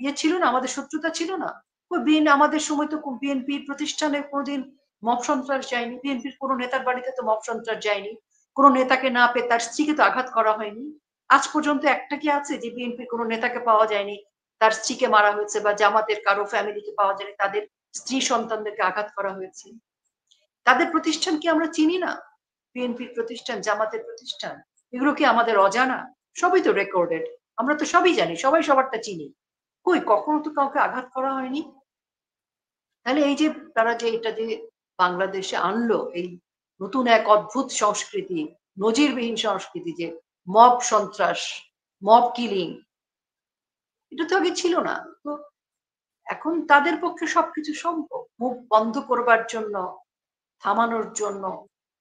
ইয়ে ছিল না? আমাদের শত্রুতা ছিল না? কই আমাদের সময় তো বিএনপির প্রতিষ্ঠানে কোনদিন মব সন্ত্রাস যায়নি। বিএনপির কোন নেতার বাড়িতে তো মব সন্ত্রাস যায়নি। কোন নেতাকে না পেয়ে তার স্ত্রীকে তো আঘাত করা হয়নি। আজ পর্যন্ত একটা কি আছে যে বিএনপির কোন নেতাকে পাওয়া যায়নি, তার স্ত্রীকে মারা হয়েছে বা জামাতের কারো ফ্যামিলিকে পাওয়া যায়নি, তাদের স্ত্রী সন্তানদেরকে আঘাত করা হয়েছে। তাদের প্রতিষ্ঠান কি আমরা চিনি না? বিএনপির প্রতিষ্ঠান, জামাতের প্রতিষ্ঠান। এগুলো কি আমাদের অজানা? সবই তো রেকর্ডেড। আমরা তো সবই জানি। সবাই সবারটা চিনি। কই কখনো তো কাউকে আঘাত করা হয়নি। তাহলে এই যে তারা যে এটা যে বাংলাদেশে আনলো এই নতুন এক অদ্ভুত সংস্কৃতি, নজিরবিহীন সংস্কৃতি যে মব সন্ত্রাস, মব কিলিং এটা তো আগে ছিল না। তো এখন তাদের পক্ষে সবকিছু সম্ভব। মুখ বন্ধ করবার জন্য থামানোর জন্য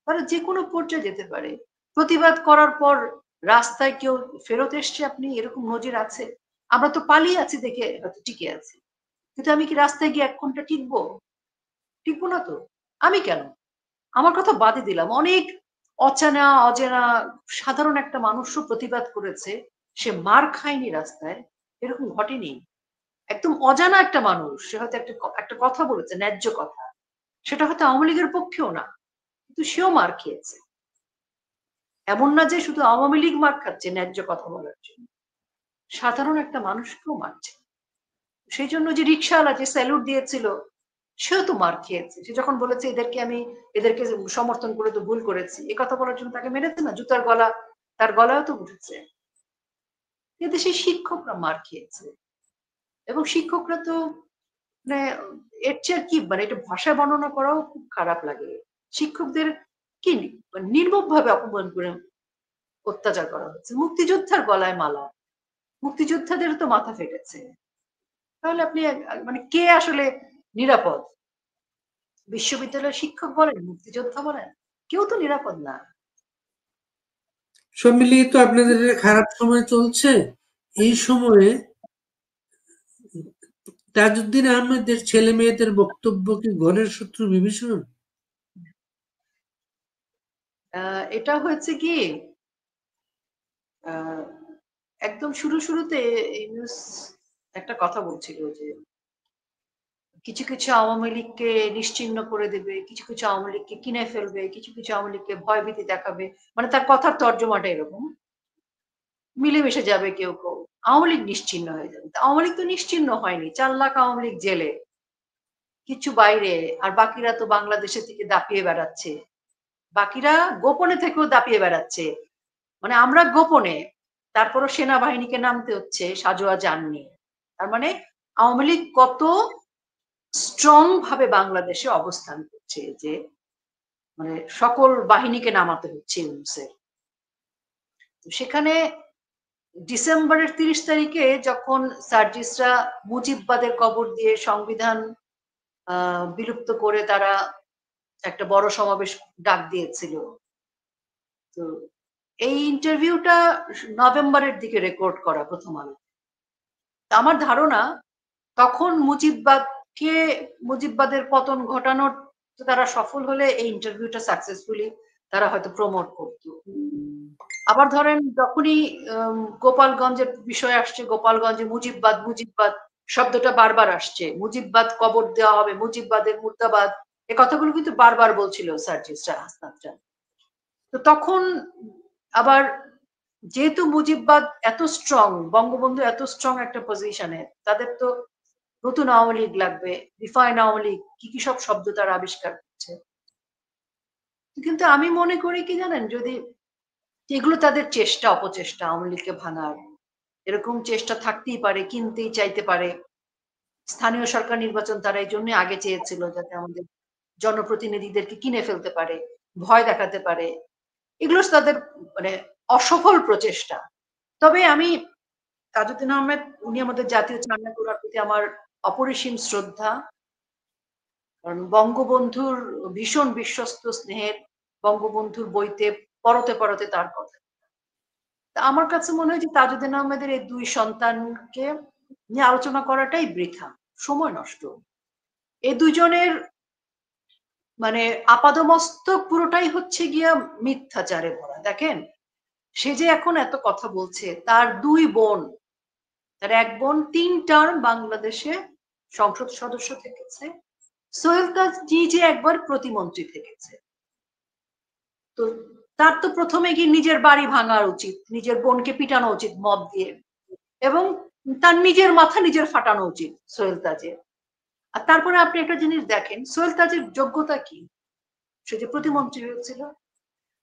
তারা যেকোনো পর্যায়ে যেতে পারে। প্রতিবাদ করার পর রাস্তায় কেউ ফেরত এসছে আপনি এরকম নজির আছে? আমরা তো পালিয়ে আছি দেখে হয়তো টিকে আছি। কিন্তু আমি কি রাস্তায় গিয়ে ১ ঘন্টা টিকবো? টিকবো না তো। আমি কেন? আমার কথা বাদই দিলাম। অনেক অচেনা, অজেনা সাধারণ একটা মানুষও প্রতিবাদ করেছে। সে মার খায়নি রাস্তায়। এরকম ঘটেনি। একদম অজানা একটা মানুষ। সে হয়তো একটা কথা বলেছে, ন্যায্য কথা। সেটা হয়তো আওয়ামী লীগের পক্ষেও না। কিন্তু সেও মার খেয়েছে। এমন না যে শুধু আওয়ামী লীগ মার খাচ্ছে ন্যায্য কথা বলার জন্য। সাধারণ একটা মানুষকেও মারছে। সেইজন্য যে রিক্শাওয়ালা যে স্যালুট দিয়েছিল, সেও তো মার খেয়েছে। সে যখন বলেছে এদেরকে সমর্থন করে তো ভুল করেছি। এ কথা বলার জন্য তাকে মেরেছে না? জুতার গলা তার গলায়ও তো উঠেছে। এদেশের শিক্ষকরা মার খেয়েছে। এবং শিক্ষকরা তো মানে এর চেয়ে আর কি মানে এটা ভাষায় বর্ণনা করাও খুব খারাপ লাগে। শিক্ষকদের কি নির্মমভাবে অপমান করে অত্যাচার করা হচ্ছে। মুক্তিযোদ্ধার গলায় মালা। মুক্তিযোদ্ধাদেরও তো মাথা ফেটেছে। তাহলে আপনি মানে কে আসলে নিরাপদ? বিশ্ববিদ্যালয়ের শিক্ষক বলেন, মুক্তিযোদ্ধা বলেন, কেউ তো নিরাপদ না। সব মিলিয়ে তো আপনাদের একটা খারাপ সময় চলছে। এই সময়ে তাজউদ্দিন আহমেদের ছেলে-মেয়েদের বক্তব্য কি ঘরের শত্রু বিভীষণ? এটা হয়েছে কি আ একদম শুরুতে ইউনূস একটা কথা বলছিল যে কিছু আওয়ামী লীগকে নিশ্চিহ্ন করে দেবে, কিছু আওয়ামী লীগকে কিনে ফেলবে, কিছু আওয়ামী লীগকে ভয়ভীতি দেখাবে। মানে তার কথার তর্জমাটা এরকম। মিলেমিশে যাবে কেউ। আওয়ামী লীগ নিশ্চিহ্ন হয়ে যাবে। আওয়ামী লীগ তো নিশ্চিহ্ন হয়নি। ৪ লাখ আওয়ামী লীগ জেলে। কিছু বাইরে। আর বাকিরা তো বাংলাদেশে থেকে দাপিয়ে বেড়াচ্ছে। বাকিরা গোপনে থেকেও দাপিয়ে বেড়াচ্ছে। মানে আমরা গোপনে, তারপরও সেনাবাহিনীকে নামতে হচ্ছে সাজোয়া যান নিয়ে। তার মানে আওয়ামী লীগ কত স্ট্রং ভাবে বাংলাদেশে অবস্থান করছে যে মানে সকল বাহিনীকে নামাতে হচ্ছে ইউনূসের। সেখানে ডিসেম্বরের 30 তারিখে যখন সার্জিসরা মুজিববাদের কবর দিয়ে সংবিধান বিলুপ্ত করে তারা একটা বড় সমাবেশ ডাক দিয়েছিল। তো এই ইন্টারভিউটা নভেম্বরের দিকে রেকর্ড করা প্রথম আলো। আমার ধারণা তখন মুজিববাদের পতন ঘটানোর তারা সফল হলে এই ইন্টারভিউটা সাকসেসফুলি তারা হয়তো প্রমোট করত। আবার ধরেন যখনই গোপালগঞ্জের বিষয় আসছে, গোপালগঞ্জে মুজিববাদ শব্দটা বারবার আসছে, মুজিববাদ কবর দেওয়া হবে, মুজিববাদের মুর্দাবাদ, এ কথাগুলো কিন্তু বারবার বলছিল সার্জিসরা, হাসনাতরা। তো তখন আবার যেহেতু মুজিববাদ এত স্ট্রং, বঙ্গবন্ধু এত স্ট্রং একটা পজিশনে, তাদের তো নতুন আওয়ামী লীগ লাগবে, রিফাইন আওয়ামী লীগ, কি সব শব্দ তারা আবিষ্কার করছে। কিন্তু আমি মনে করি কি জানেন, যদি এগুলো তাদের চেষ্টা, অপচেষ্টা আওয়ামী লীগকে ভাঙার, এরকম চেষ্টা থাকতেই পারে, কিনতেই চাইতে পারে। স্থানীয় সরকার নির্বাচন তারা এই জন্য আগে চেয়েছিল, যাতে আমাদের জনপ্রতিনিধিদেরকে কিনে ফেলতে পারে, ভয় দেখাতে পারে। এগুলো তাদের মানে অসফল প্রচেষ্টা। তবে আমি তাজউদ্দিন আহমেদ, উনি আমাদের জাতীয় চাঙ্গা করার প্রতি আমার অপরিসীম শ্রদ্ধা। কারণ বঙ্গবন্ধুর ভীষণ বিশ্বস্ত স্নেহের, বঙ্গবন্ধুর বইতে পরতে পরতে তার কথা। আমার কাছে মনে হয় যে তাজউদ্দিন আহমেদের এই দুই সন্তানকে নিয়ে আলোচনা করাটাই বৃথা, সময় নষ্ট। এই দুজনের মানে আপাদমস্তক পুরোটাই হচ্ছে গিয়া মিথ্যাচারে ভরা। দেখেন, সে যে এখন এত কথা বলছে, তার দুই বোন, তার এক বোন 3 টার্ম বাংলাদেশে সংসদ সদস্য থেকেছে, সোহেল তাজ নিজে একবার প্রতিমন্ত্রী থেকেছে। তো তার তো প্রথমে গিয়ে নিজের বাড়ি ভাঙার উচিত, নিজের বোনকে পিটানো উচিত মদ দিয়ে, এবং তার নিজের মাথা নিজের ফাটানো উচিত সোহেল তাজের। আর তারপরে আপনি একটা জিনিস দেখেন, সোহেল তাজের যোগ্যতা কি? সে যে প্রতিমন্ত্রী হয়েছিল,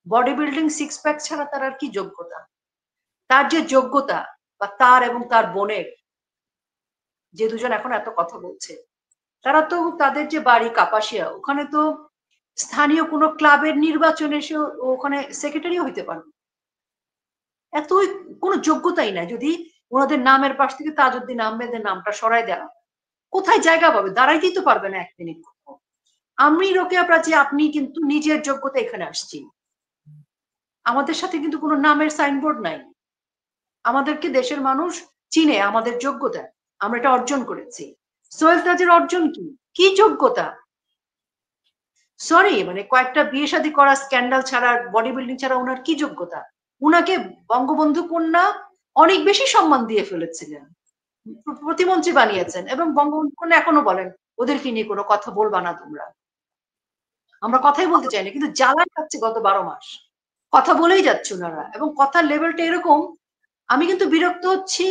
বডি বিল্ডিং 6 প্যাক ছাড়া তার আর কি যোগ্যতা? তার যে যোগ্যতা, বা তার এবং তার বোনের, যে দুজন এখন এত কথা বলছে, তারা তো তাদের যে বাড়ি কাপাসিয়া, ওখানে তো স্থানীয় কোনো ক্লাবের নির্বাচনে এসে ওখানে সেক্রেটারি হইতে পারবে। এতই কোনো যোগ্যতাই নাই। যদি ওনাদের নামের পাশ থেকে তাজউদ্দিন আহমেদের নামটা সরাই দেওয়া, কোথায় জায়গা পাবে? দাঁড়াইতেই তো পারবে না 1 মিনিট। আমি রোকেয়া প্রাচী, আপনি কিন্তু নিজের যোগ্যতা এখানে আসছি, আমাদের সাথে কিন্তু কোনো নামের সাইনবোর্ড নাই। আমাদেরকে দেশের মানুষ চিনে আমাদের যোগ্যতা, আমরা এটা অর্জন করেছি। সোহেল তাজের অর্জন কি? কি যোগ্যতা? সরি, মানে কয়েকটা বিয়ে শাদী করা, স্ক্যান্ডাল ছাড়া, বডি বিল্ডিং ছাড়া ওনার কি যোগ্যতা? উনাকে বঙ্গবন্ধু কন্যা অনেক বেশি সম্মান দিয়ে ফেলেছিলেন, প্রতিমন্ত্রী বানিয়েছেন, এবং বঙ্গবন্ধু কন্যা এখনো বলেন ওদেরকে নিয়ে কোনো কথা বলবা না তোমরা, আমরা কথাই বলতে চাই না। কিন্তু জ্বালায় খাচ্ছে গত 12 মাস, কথা বলেই যাচ্ছে ওনারা, এবং কথার লেভেলটা এরকম। আমি কিন্তু বিরক্ত হচ্ছি,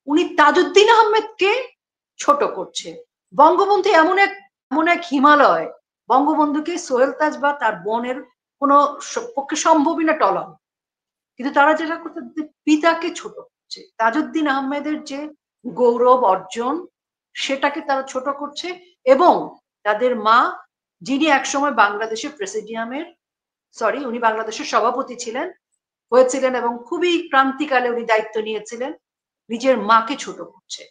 উনি তাজউদ্দিন আহমেদকে ছোট করছে। বঙ্গবন্ধু এমন এক হিমালয়, বঙ্গবন্ধুকে সোহেল তাজ বা তার বোনের কোনো পক্ষে সম্ভবই না টলানো। কিন্তু তারা যেটা করছে, পিতাকে ছোট করছে। তাজউদ্দিন আহমেদের যে গৌরব অর্জন, সেটাকে তারা ছোট করছে। এবং তাদের মা, যিনি একসময় বাংলাদেশের প্রেসিডিয়ামের, সরি, উনি বাংলাদেশের সভাপতি হয়েছিলেন এবং খুবই ক্রান্তিকালে উনি দায়িত্ব নিয়েছিলেন, নিজের মাকে ছোট করছে।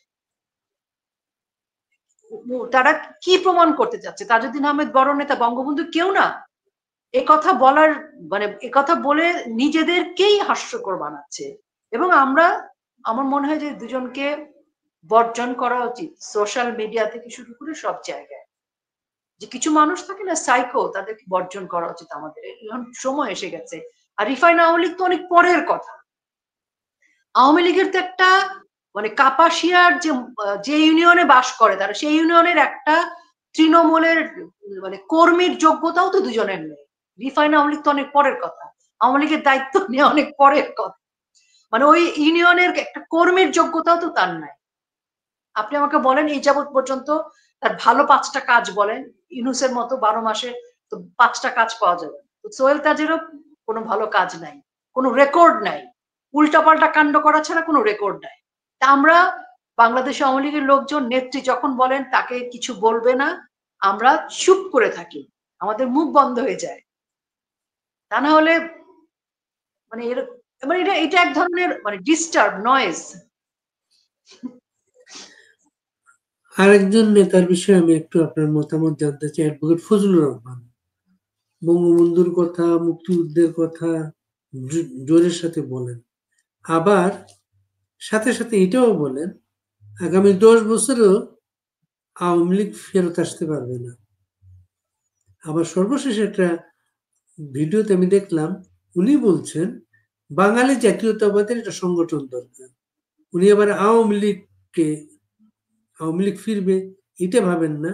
তারা কি প্রমাণ করতে চাচ্ছে? তাজউদ্দিন আহমেদ বড় নেতা, বঙ্গবন্ধু কেউ না? একথা বলার মানে একথা বলে নিজেদেরকেই হাস্যকর বানাচ্ছে। এবং আমার মনে হয় যে দুজনকে বর্জন করা উচিত, সোশ্যাল মিডিয়া থেকে শুরু করে সব জায়গায়। যে কিছু মানুষ থাকে না সাইকো, তাদেরকে বর্জন করা উচিত আমাদের, এখন সময় এসে গেছে। আর রিফাইন আওয়ামী লীগ তো অনেক পরের কথা। আওয়ামী লীগের তো একটা মানে কাপাসিয়ার যে ইউনিয়নে বাস করে, তারা সেই ইউনিয়নের একটা তৃণমূলের মানে কর্মীর যোগ্যতাও তো দুজনের নেই। রিফাইন আওয়ামী লীগ তো অনেক পরের কথা, আওয়ামী লীগের দায়িত্ব নিয়ে অনেক পরের কথা। মানে ওই ইউনিয়নের একটা কর্মীর যোগ্যতাও তো তার নাই। আপনি আমাকে বলেন এই যাবৎ পর্যন্ত তার ভালো 5টা কাজ বলেন, ইউনুসের মতো 12 মাসে তো 5টা কাজ পাওয়া যাবে। তো সোহেল তাজেরও কোনো ভালো কাজ নাই, কোনো রেকর্ড নাই, উল্টাপাল্টা কাণ্ড করা ছাড়া কোনো রেকর্ড নাই। তা আমরা বাংলাদেশ আওয়ামী লীগের লোকজন, নেত্রী যখন বলেন তাকে কিছু বলবে না, আমরা চুপ করে থাকি, আমাদের মুখ বন্ধ হয়ে যায়। তা না হলে মানে মানে এটা এক ধরনের মানে ডিস্টার্ব নয়েজ। আরেকজন নেতার বিষয়ে আমি একটু আপনার মতামত জানতে চাই, অ্যাডভোকেট ফজলুর রহমান। বঙ্গবন্ধুর কথা, মুক্তিযুদ্ধের কথা জোরের সাথে বলেন, আবার সাথে সাথে এটাও বলেন আগামী 10 বছরেও আওয়ামী লীগ ফেরত আসতে পারবে না। আবার সর্বশেষ একটা ভিডিওতে আমি দেখলাম উনি বলছেন বাঙালি জাতীয়তাবাদের একটা সংগঠন দরকার। উনি আবার আওয়ামী লীগ ফিরবে এটা ভাবেন না।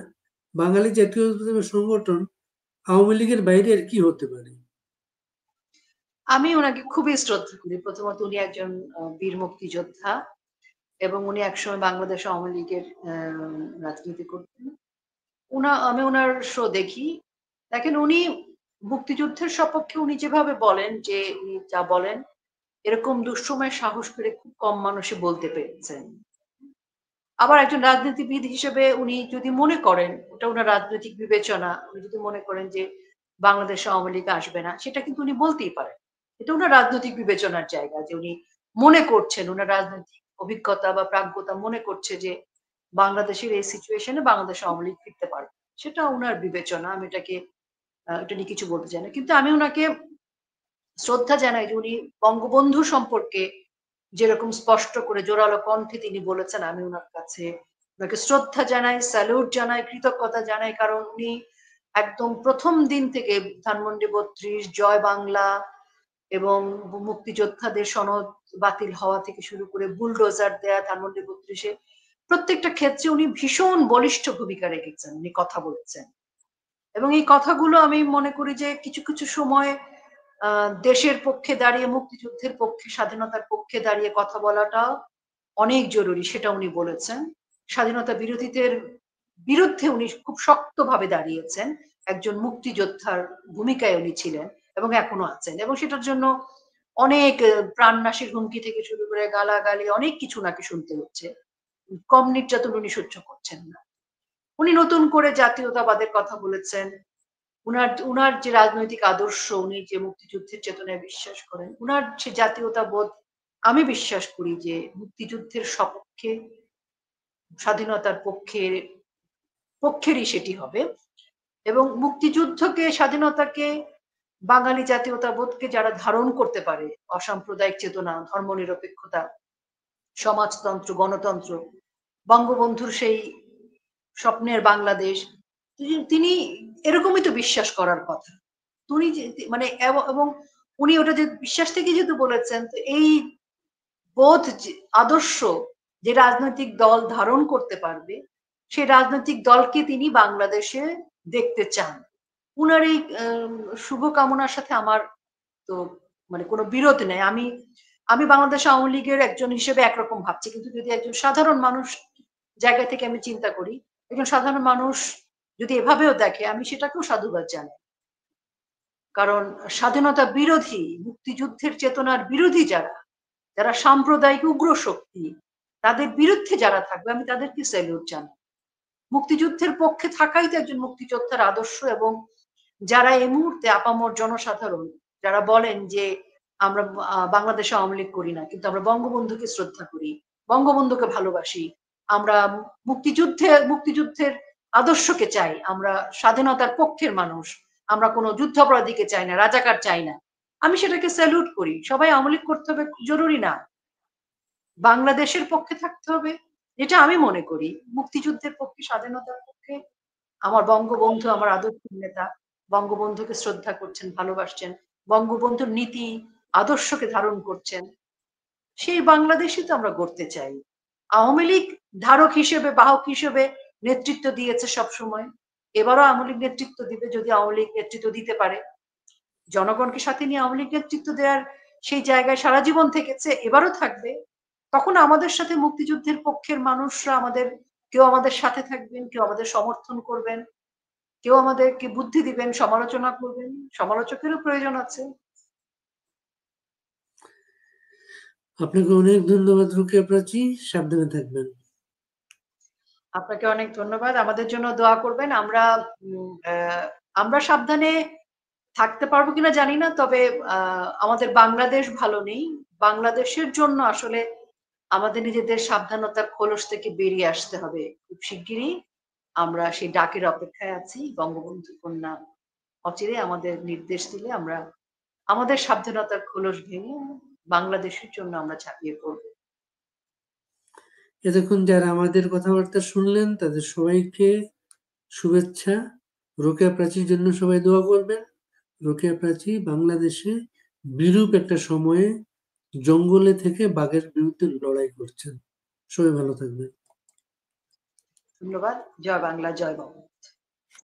বাঙালি জাতীয়তাবাদী সংগঠন আওয়ামী লীগের বাইরে আর কি হতে পারে? আমি উনাকে খুবই শ্রদ্ধা করি। প্রথমত উনি একজন বীর মুক্তিযোদ্ধা এবং উনি একসময় বাংলাদেশ আওয়ামী লীগের রাজনীতি করতেন। আমি উনার শো দেখি। দেখেন উনি মুক্তিযুদ্ধের সপক্ষে উনি যেভাবে বলেন যে উনি যা বলেন এরকম দুঃসময়ে সাহস করে খুব কম মানুষই বলতে পেরেছেন। আবার একজন রাজনীতিবিদ হিসেবে উনি যদি মনে করেন, ওটা উনার রাজনৈতিক বিবেচনা, উনি যদি মনে করেন যে বাংলাদেশে আওয়ামী লীগ আসবে না, সেটা কিন্তু উনি বলতেই পারেন। এটা উনার রাজনৈতিক বিবেচনার জায়গা যে উনি মনে করছেন, উনার রাজনৈতিক অভিজ্ঞতা বা প্রাজ্ঞতা মনে করছে যে বাংলাদেশের এই সিচুয়েশনে বাংলাদেশ আওয়ামী লীগ ফিরতে পারবে। সেটা উনার বিবেচনা। আমি এটা নিয়ে কিছু বলতে চাই না। কিন্তু আমি উনাকে শ্রদ্ধা জানাই যে উনি বঙ্গবন্ধু সম্পর্কে যেরকম স্পষ্ট করে জোরালো কণ্ঠে তিনি বলেছেন, আমি উনার কাছে উনাকে শ্রদ্ধা জানাই, স্যালুট জানাই, কৃতজ্ঞতা জানাই। কারণ উনি একদম ১ম দিন থেকে ধানমন্ডি ৩২, জয় বাংলা এবং মুক্তিযোদ্ধাদের সনদ বাতিল হওয়া থেকে শুরু করে বুলডোজার দেয়া ধানমন্ডি ৩২ এ প্রত্যেকটা ক্ষেত্রে উনি ভীষণ বলিষ্ঠ ভূমিকা রেখেছেন। উনি কথা বলেছেন। এবং এই কথাগুলো আমি মনে করি যে কিছু সময় আ দেশের পক্ষে দাঁড়িয়ে মুক্তিযুদ্ধের পক্ষে, স্বাধীনতার পক্ষে দাঁড়িয়ে কথা বলাটাও অনেক জরুরি। সেটা উনি বলেছেন। স্বাধীনতা বিরোধীদের বিরুদ্ধে উনি খুব শক্তভাবে দাঁড়িয়েছেন। একজন মুক্তিযোদ্ধার ভূমিকায় উনি ছিলেন এবং এখনো আছেন। এবং সেটার জন্য অনেক প্রাণনাশের হুমকি থেকে শুরু করে গালাগালি অনেক কিছু উনাকে শুনতে হচ্ছে। কম নির্যাতন উনি সহ্য করছেন না। উনি নতুন করে জাতীয়তাবাদের কথা বলেছেন। উনার যে রাজনৈতিক আদর্শ, উনি যে মুক্তিযুদ্ধের চেতনায় বিশ্বাস করেন, উনার সে জাতীয়তাবোধ আমি বিশ্বাস করি যে মুক্তিযুদ্ধের সপক্ষে, স্বাধীনতার পক্ষেরই সেটি হবে। এবং মুক্তিযুদ্ধকে, স্বাধীনতাকে, বাঙালি জাতীয়তাবোধকে যারা ধারণ করতে পারে, অসাম্প্রদায়িক চেতনা, ধর্মনিরপেক্ষতা, সমাজতন্ত্র, গণতন্ত্র, বঙ্গবন্ধুর সেই স্বপ্নের বাংলাদেশ, তিনি এরকমই তো বিশ্বাস করার কথা। উনি যে মানে এবং উনি ওটা যে বিশ্বাস থেকে যেহেতু বলেছেন, তো এই বোধ যে আদর্শ যে রাজনৈতিক দল ধারণ করতে পারবে, সেই রাজনৈতিক দলকে তিনি বাংলাদেশে দেখতে চান। উনার এই শুভকামনার সাথে আমার তো মানে কোনো বিরোধ নেই। আমি বাংলাদেশ আওয়ামী লীগের একজন হিসেবে একরকম ভাবছি। কিন্তু যদি একজন সাধারণ মানুষ জায়গা থেকে আমি চিন্তা করি, একজন সাধারণ মানুষ যদি এভাবেও দেখে, আমি সেটাকেও সাধুবাদ জানাই। কারণ স্বাধীনতা বিরোধী, মুক্তিযুদ্ধের চেতনার বিরোধী যারা সাম্প্রদায়িক উগ্র শক্তি, তাদের বিরুদ্ধে যারা থাকবে আমি তাদেরকে স্যালুট জানাই। মুক্তিযুদ্ধের পক্ষে থাকাই তো একজন মুক্তিযোদ্ধার আদর্শ। এবং যারা এই মুহূর্তে আপামর জনসাধারণ যারা বলেন যে আমরা বাংলাদেশে আওয়ামী লীগ করি না, কিন্তু আমরা বঙ্গবন্ধুকে শ্রদ্ধা করি, বঙ্গবন্ধুকে ভালোবাসি, আমরা মুক্তিযুদ্ধের আদর্শকে চাই, আমরা স্বাধীনতার পক্ষের মানুষ, আমরা কোনো যুদ্ধাপরাধীকে চাই না, রাজাকার চাই না, আমি সেটাকে স্যালুট করি। সবাই আওয়ামী লীগ করতে হবে জরুরি না, বাংলাদেশের পক্ষে থাকতে হবে, এটা আমি মনে করি। মুক্তিযুদ্ধের পক্ষে, স্বাধীনতার পক্ষে আমার বঙ্গবন্ধু আমার আদর্শের নেতা। বঙ্গবন্ধুকে শ্রদ্ধা করছেন, ভালোবাসছেন। বঙ্গবন্ধুর নীতি, আদর্শকে ধারণ করছেন। সেই বাংলাদেশই তো আমরা গড়তে চাই। আওয়ামী লীগ ধারক হিসেবে, বাহক হিসেবে নেতৃত্ব দিয়েছে সবসময়। এবারও আওয়ামী লীগ নেতৃত্ব দিবে যদি আওয়ামী লীগ নেতৃত্ব দিতে পারে। জনগণকে সাথে নিয়ে আওয়ামী লীগ নেতৃত্ব দেওয়ার সেই জায়গায় সারা জীবন থেকেছে, এবারও থাকবে। তখন আমাদের সাথে মুক্তিযুদ্ধের পক্ষের মানুষরা কেউ আমাদের সাথে থাকবেন, কেউ আমাদের সমর্থন করবেন, কেউ আমাদেরকে বুদ্ধি দিবেন, সমালোচনা করবেন। সমালোচকেরও প্রয়োজন আছে। আপনাকে অনেক ধন্যবাদ রুকেয়া প্রাচী, সাবধানে থাকবেন। আপনাকে অনেক ধন্যবাদ। আমাদের জন্য দোয়া করবেন। আমরা সাবধানে থাকতে পারবো কিনা জানি না। তবে আমাদের বাংলাদেশ ভালো নেই। বাংলাদেশের জন্য আসলে আমাদের নিজেদের সাবধানতার খোলস থেকে বেরিয়ে আসতে হবে। খুব শিগগিরই আমরা সেই ডাকের অপেক্ষায় আছি। বঙ্গবন্ধু কন্যা অচিরেই আমাদের নির্দেশ দিলে আমরা আমাদের সাবধানতার খোলস ভেঙে বাংলাদেশের জন্য আমরা ঝাঁপিয়ে পড়ব। এতক্ষণ যারা আমাদের কথাবার্তা শুনলেন তাদের সবাইকে শুভেচ্ছা। রোকেয়া প্রাচীর জন্য সবাই দোয়া করবেন। রোকেয়া প্রাচী বাংলাদেশে বিরূপ একটা সময়ে জঙ্গলে থেকে বাঘের বিরুদ্ধে লড়াই করছেন। সবাই ভালো থাকবেন। ধন্যবাদ। জয় বাংলা, জয় বঙ্গ।